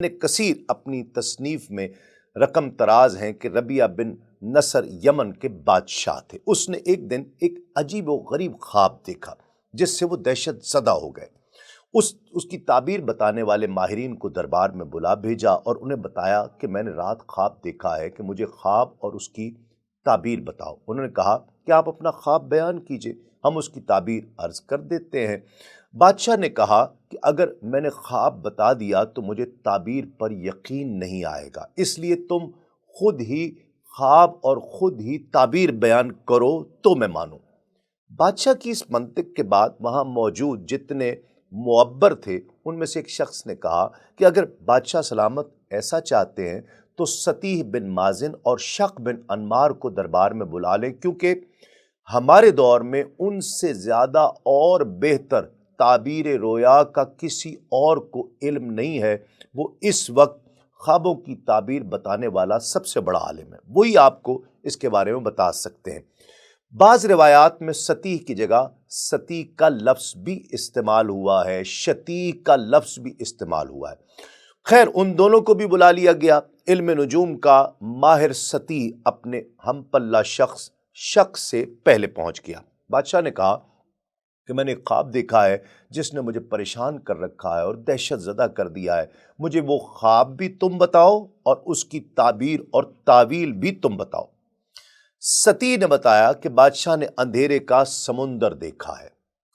ابن کثیر اپنی تصنیف میں رقم تراز ہیں کہ ربیعہ بن نصر یمن کے بادشاہ تھے۔ اس نے ایک دن ایک عجیب و غریب خواب دیکھا جس سے وہ دہشت زدہ ہو گئے۔ اس کی تعبیر بتانے والے ماہرین کو دربار میں بلا بھیجا اور انہیں بتایا کہ میں نے رات خواب دیکھا ہے کہ مجھے خواب اور اس کی تعبیر بتاؤ۔ انہوں نے کہا کہ آپ اپنا خواب بیان کیجئے، ہم اس کی تعبیر عرض کر دیتے ہیں۔ بادشاہ نے کہا کہ اگر میں نے خواب بتا دیا تو مجھے تعبیر پر یقین نہیں آئے گا، اس لیے تم خود ہی خواب اور خود ہی تعبیر بیان کرو تو میں مانوں۔ بادشاہ کی اس منطق کے بعد وہاں موجود جتنے معبر تھے ان میں سے ایک شخص نے کہا کہ اگر بادشاہ سلامت ایسا چاہتے ہیں تو سطیح بن مازن اور شق بن انمار کو دربار میں بلا لیں، کیونکہ ہمارے دور میں ان سے زیادہ اور بہتر تعبیر رویا کا کسی اور کو علم نہیں ہے۔ وہ اس وقت خوابوں کی تعبیر بتانے والا سب سے بڑا عالم ہے، وہی آپ کو اس کے بارے میں بتا سکتے ہیں۔ بعض روایات میں سطیح کی جگہ سطیح کا لفظ بھی استعمال ہوا ہے، شطیح کا لفظ بھی استعمال ہوا ہے۔ خیر، ان دونوں کو بھی بلا لیا گیا۔ علم نجوم کا ماہر سطیح اپنے ہم پلہ شخص سے پہلے پہنچ گیا۔ بادشاہ نے کہا کہ میں نے ایک خواب دیکھا ہے جس نے مجھے پریشان کر رکھا ہے اور دہشت زدہ کر دیا ہے، مجھے وہ خواب بھی تم بتاؤ اور اس کی تعبیر اور تعویل بھی تم بتاؤ۔ سطیح نے بتایا کہ بادشاہ نے اندھیرے کا سمندر دیکھا ہے،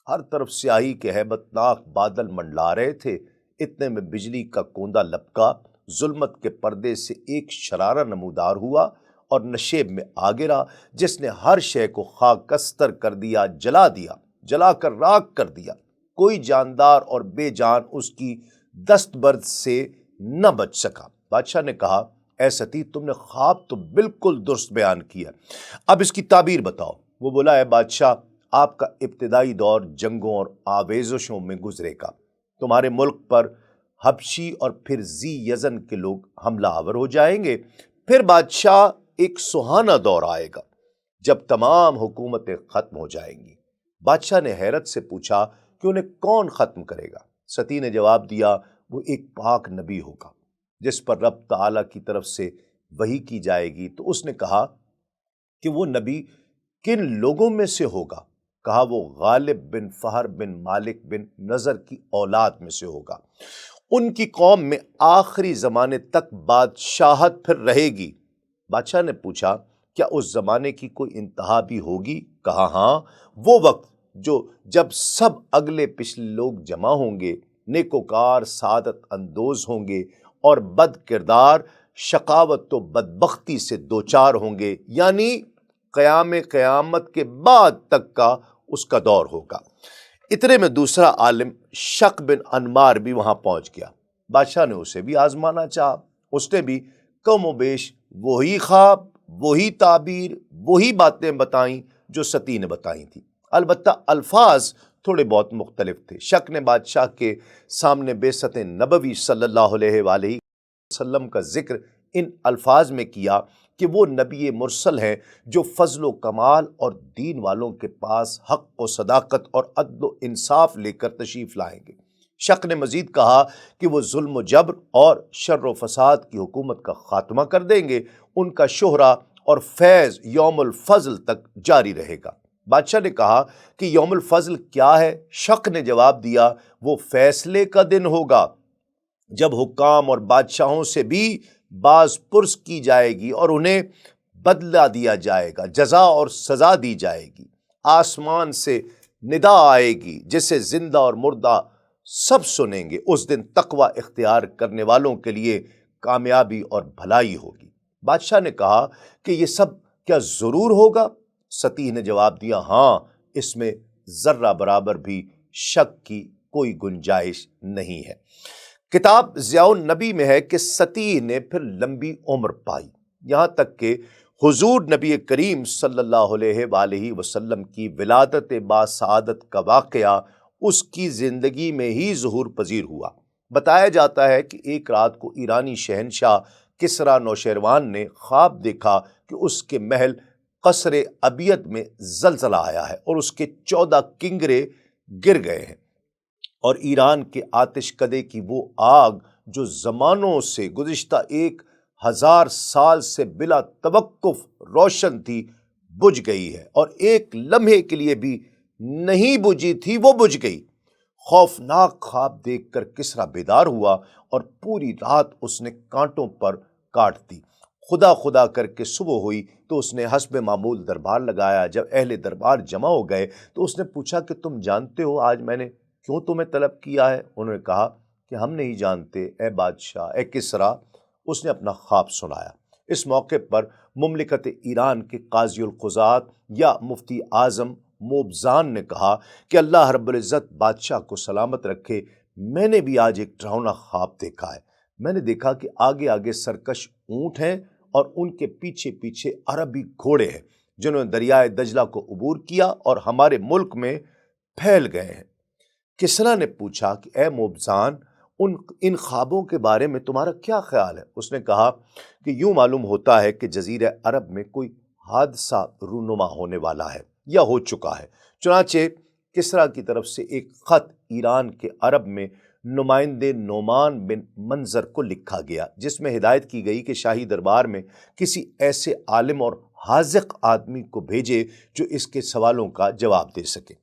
ہر طرف سیاہی کے ہیبت ناک بادل منڈلا رہے تھے، اتنے میں بجلی کا کوندا لپکا، ظلمت کے پردے سے ایک شرارہ نمودار ہوا اور نشیب میں آ گرا جس نے ہر شے کو خاکستر کر دیا، جلا کر راکھ کر دیا۔ کوئی جاندار اور بے جان اس کی دستبرد سے نہ بچ سکا۔ بادشاہ نے کہا اے سطیح، تم نے خواب تو بالکل درست بیان کیا، اب اس کی تعبیر بتاؤ۔ وہ بولا اے بادشاہ، آپ کا ابتدائی دور جنگوں اور آویزشوں میں گزرے گا، تمہارے ملک پر حبشی اور پھر ذی یزن کے لوگ حملہ آور ہو جائیں گے، پھر بادشاہ ایک سہانا دور آئے گا جب تمام حکومتیں ختم ہو جائیں گی۔ بادشاہ نے حیرت سے پوچھا کہ انہیں کون ختم کرے گا؟ سطیح نے جواب دیا وہ ایک پاک نبی ہوگا جس پر رب تعالیٰ کی طرف سے وحی کی جائے گی۔ تو اس نے کہا کہ وہ نبی کن لوگوں میں سے ہوگا؟ کہا وہ غالب بن فہر بن مالک بن نضر کی اولاد میں سے ہوگا، ان کی قوم میں آخری زمانے تک بادشاہت پھر رہے گی۔ بادشاہ نے پوچھا کیا اس زمانے کی کوئی انتہا بھی ہوگی؟ کہا ہاں، وہ وقت جب سب اگلے پچھلے لوگ جمع ہوں گے، نیکوکار سعادت اندوز ہوں گے اور بد کردار شقاوت و بدبختی سے دوچار ہوں گے، یعنی قیامت کے بعد تک کا اس کا دور ہوگا۔ اتنے میں دوسرا عالم شق بن انمار بھی وہاں پہنچ گیا۔ بادشاہ نے اسے بھی آزمانا چاہا، اس نے بھی کم و بیش وہی خواب، وہی تعبیر، وہی باتیں بتائیں جو سطیح نے بتائی تھی، البتہ الفاظ تھوڑے بہت مختلف تھے۔ شق نے بادشاہ کے سامنے بعثت نبوی صلی اللہ علیہ وآلہ وسلم کا ذکر ان الفاظ میں کیا کہ وہ نبی مرسل ہیں جو فضل و کمال اور دین والوں کے پاس حق و صداقت اور عدل و انصاف لے کر تشریف لائیں گے۔ شق نے مزید کہا کہ وہ ظلم و جبر اور شر و فساد کی حکومت کا خاتمہ کر دیں گے، ان کا شہرہ اور فیض یوم الفضل تک جاری رہے گا۔ بادشاہ نے کہا کہ یوم الفضل کیا ہے؟ شق نے جواب دیا وہ فیصلے کا دن ہوگا جب حکام اور بادشاہوں سے بھی باز پرس کی جائے گی اور انہیں بدلہ دیا جائے گا، جزا اور سزا دی جائے گی۔ آسمان سے ندا آئے گی جسے زندہ اور مردہ سب سنیں گے۔ اس دن تقوی اختیار کرنے والوں کے لیے کامیابی اور بھلائی ہوگی۔ بادشاہ نے کہا کہ یہ سب کیا ضرور ہوگا؟ سطیح نے جواب دیا ہاں، اس میں ذرہ برابر بھی شک کی کوئی گنجائش نہیں ہے۔ کتاب ضیاء النبی میں ہے کہ سطیح نے پھر لمبی عمر پائی، یہاں تک کہ حضور نبی کریم صلی اللہ علیہ وآلہ وسلم کی ولادت باسعادت کا واقعہ اس کی زندگی میں ہی ظہور پذیر ہوا۔ بتایا جاتا ہے کہ ایک رات کو ایرانی شہنشاہ کسریٰ نوشیروان نے خواب دیکھا کہ اس کے محل قصر ابیض میں زلزلہ آیا ہے اور اس کے 14 کنگرے گر گئے ہیں، اور ایران کے آتش کدے کی وہ آگ جو زمانوں سے گزشتہ 1000 سال سے بلا توقف روشن تھی بجھ گئی ہے، اور ایک لمحے کے لیے بھی نہیں بجھی تھی وہ بجھ گئی۔ خوفناک خواب دیکھ کر کسریٰ بیدار ہوا اور پوری رات اس نے کانٹوں پر کاٹ دی۔ خدا خدا کر کے صبح ہوئی تو اس نے حسب معمول دربار لگایا۔ جب اہل دربار جمع ہو گئے تو اس نے پوچھا کہ تم جانتے ہو آج میں نے کیوں تمہیں طلب کیا ہے؟ انہوں نے کہا کہ ہم نہیں جانتے اے بادشاہ، اے کسریٰ۔ اس نے اپنا خواب سنایا۔ اس موقع پر مملکت ایران کے قاضی القضات یا مفتی اعظم موبزان نے کہا کہ اللہ رب العزت بادشاہ کو سلامت رکھے، میں نے بھی آج ایک ڈراؤنا خواب دیکھا ہے۔ میں نے دیکھا کہ آگے آگے سرکش اونٹ ہیں اور ان کے پیچھے پیچھے عربی گھوڑے ہیں جنہوں نے دریائے دجلہ کو عبور کیا اور ہمارے ملک میں پھیل گئے ہیں۔ کسریٰ نے پوچھا کہ اے موبزان، ان خوابوں کے بارے میں تمہارا کیا خیال ہے؟ اس نے کہا کہ یوں معلوم ہوتا ہے کہ جزیرہ عرب میں کوئی حادثہ رونما ہونے والا ہے یا ہو چکا ہے۔ چنانچہ کسریٰ کی طرف سے ایک خط ایران کے عرب میں نمائندے نعمان بن منظر کو لکھا گیا، جس میں ہدایت کی گئی کہ شاہی دربار میں کسی ایسے عالم اور حاذق آدمی کو بھیجے جو اس کے سوالوں کا جواب دے سکے۔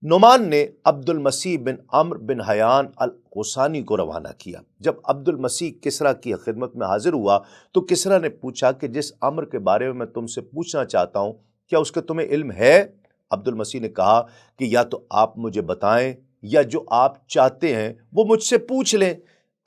نعمان نے عبد المسیح بن عمرو بن حیان الغسانی کو روانہ کیا۔ جب عبد المسیح کسریٰ کی خدمت میں حاضر ہوا تو کسریٰ نے پوچھا کہ جس امر کے بارے میں تم سے پوچھنا چاہتا ہوں کیا اس کا تمہیں علم ہے؟ عبد المسیح نے کہا کہ یا تو آپ مجھے بتائیں یا جو آپ چاہتے ہیں وہ مجھ سے پوچھ لیں۔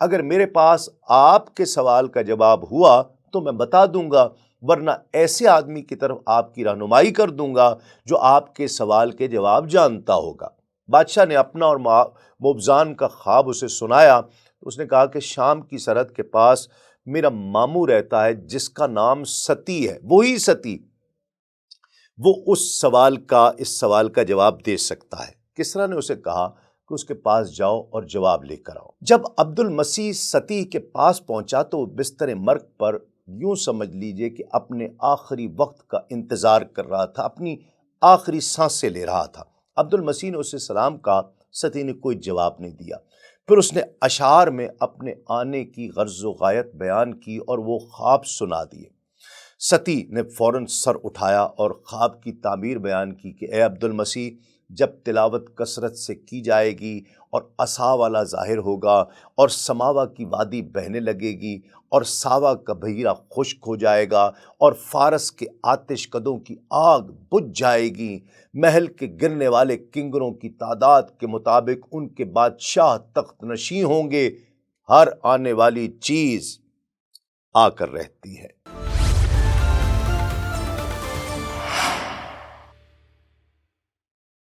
اگر میرے پاس آپ کے سوال کا جواب ہوا تو میں بتا دوں گا، ورنہ ایسے آدمی کی طرف آپ کی رہنمائی کر دوں گا جو آپ کے سوال کے جواب جانتا ہوگا۔ بادشاہ نے اپنا اور موبزان کا خواب اسے سنایا۔ اس نے کہا کہ شام کی سرحد کے پاس میرا ماموں رہتا ہے جس کا نام ستی ہے، وہی ستی، وہ اس سوال کا جواب دے سکتا ہے۔ کسریٰ نے اسے کہا کہ اس کے پاس جاؤ اور جواب لے کر آؤ۔ جب عبد المسیح ستی کے پاس پہنچا تو وہ بستر مرگ پر یوں سمجھ لیجئے کہ اپنے آخری وقت کا انتظار کر رہا تھا، اپنی آخری سانسیں لے رہا تھا۔ عبد المسیح نے اسے سلام کہا، ستی نے کوئی جواب نہیں دیا۔ پھر اس نے اشعار میں اپنے آنے کی غرض و غایت بیان کی اور وہ خواب سنا دیے۔ ستی نے فوراً سر اٹھایا اور خواب کی تعبیر بیان کی کہ اے عبد المسیح، جب تلاوت کثرت سے کی جائے گی اور عصا والا ظاہر ہوگا اور سماوا کی وادی بہنے لگے گی اور ساوا کا بحیرہ خشک ہو جائے گا اور فارس کے آتش کدوں کی آگ بجھ جائے گی، محل کے گرنے والے کنگروں کی تعداد کے مطابق ان کے بادشاہ تخت نشین ہوں گے، ہر آنے والی چیز آ کر رہتی ہے۔